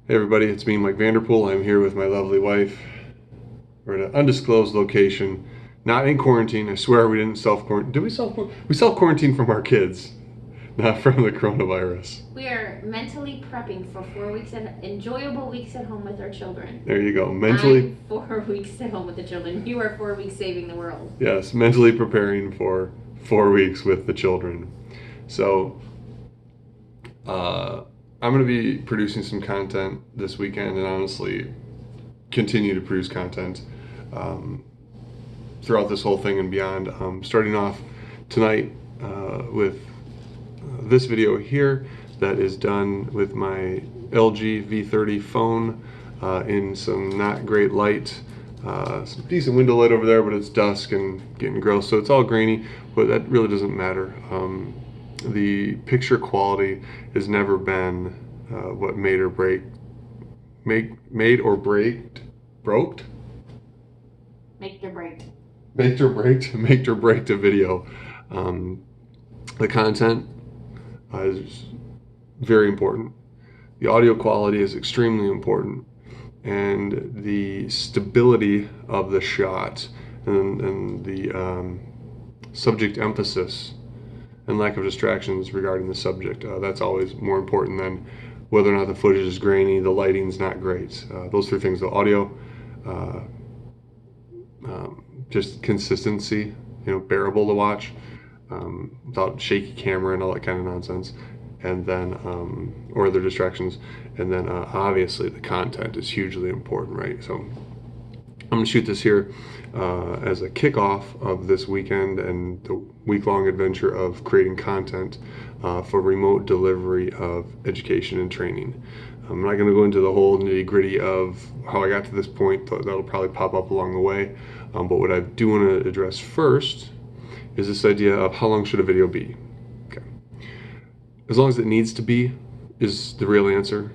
Hey everybody, it's me, Mike Vanderpool. I'm here with my lovely wife. We're at an undisclosed location, not in quarantine. I swear we didn't self-quarantine. Did we self-quarantine? We self-quarantined from our kids, not from the coronavirus. We are mentally prepping for 4 weeks and enjoyable weeks at home with our children. There you go. Mentally, I'm 4 weeks at home with the children. You are 4 weeks saving the world. yes, mentally preparing for 4 weeks with the children. So, I'm going to be producing some content this weekend, and honestly, continue to produce content throughout this whole thing and beyond. Starting off tonight with this video here that is done with my LG V30 phone in some not great light. Some decent window light over there, but it's dusk and getting gross, so it's all grainy, but that really doesn't matter. The picture quality has never been what made or broked Make or break. Make or break a video. The content is very important. The audio quality is extremely important, and the stability of the shot and the subject emphasis and lack of distractions regarding the subject. That's always more important than whether or not the footage is grainy, the lighting's not great. Those three things: the audio, just consistency, bearable to watch, without shaky camera and all that kind of nonsense, and then or other distractions, and then obviously the content is hugely important, right? So I'm going to shoot this here as a kickoff of this weekend and the week-long adventure of creating content for remote delivery of education and training. I'm not going to go into the whole nitty-gritty of how I got to this point. That'll probably pop up along the way. But what I do want to address first is this idea of how long should a video be? Okay. As long as it needs to be is the real answer.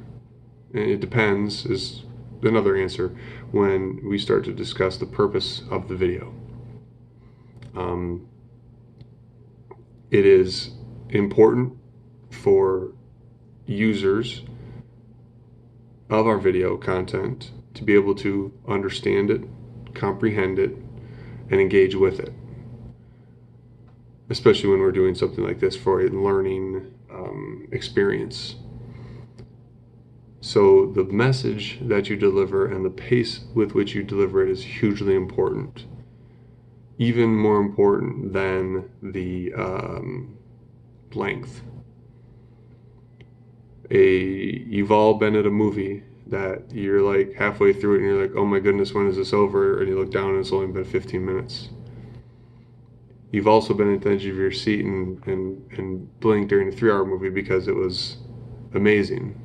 And it depends is another answer when we start to discuss the purpose of the video. It is important for users of our video content to be able to understand it, comprehend it, and engage with it, especially when we're doing something like this for a learning experience. So the message that you deliver and the pace with which you deliver it is hugely important. Even more important than the length. You've all been at a movie that you're like halfway through it and you're like, oh my goodness, when is this over? And you look down and it's only been 15 minutes. You've also been at the edge of your seat and blinked during a 3-hour movie because it was amazing.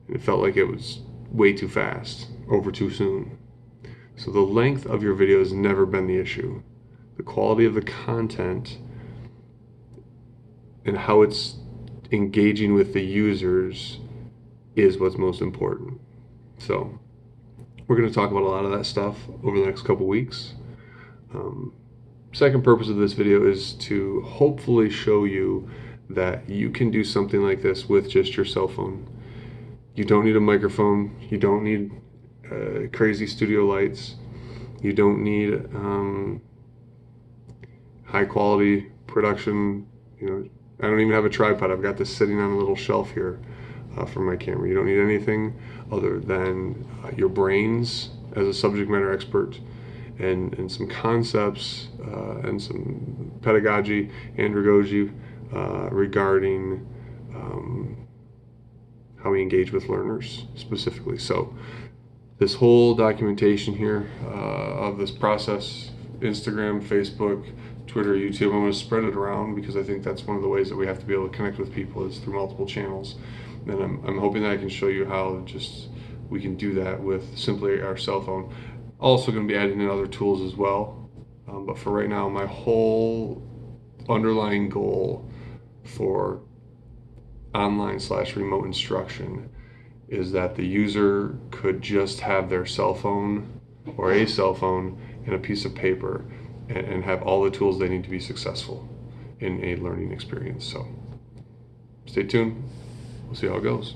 It felt like it was way too fast, over too soon. So the length of your video has never been the issue. The quality of the content and how it's engaging with the users is what's most important. So we're going to talk about a lot of that stuff over the next couple weeks. Second purpose of this video is to hopefully show you that you can do something like this with just your cell phone. You don't need a microphone. You don't need crazy studio lights. You don't need high quality production. I don't even have a tripod. I've got this sitting on a little shelf here for my camera. You don't need anything other than your brains as a subject matter expert and some concepts and some pedagogy, andragogy regarding how we engage with learners specifically. So this whole documentation here of this process, Instagram, Facebook, Twitter, YouTube, I'm going to spread it around because I think that's one of the ways that we have to be able to connect with people is through multiple channels. And I'm hoping that I can show you how just we can do that with simply our cell phone. Also going to be adding in other tools as well. But for right now, my whole underlying goal for online/remote instruction is that the user could just have their cell phone or a cell phone and a piece of paper and have all the tools they need to be successful in a learning experience. So stay tuned. We'll see how it goes.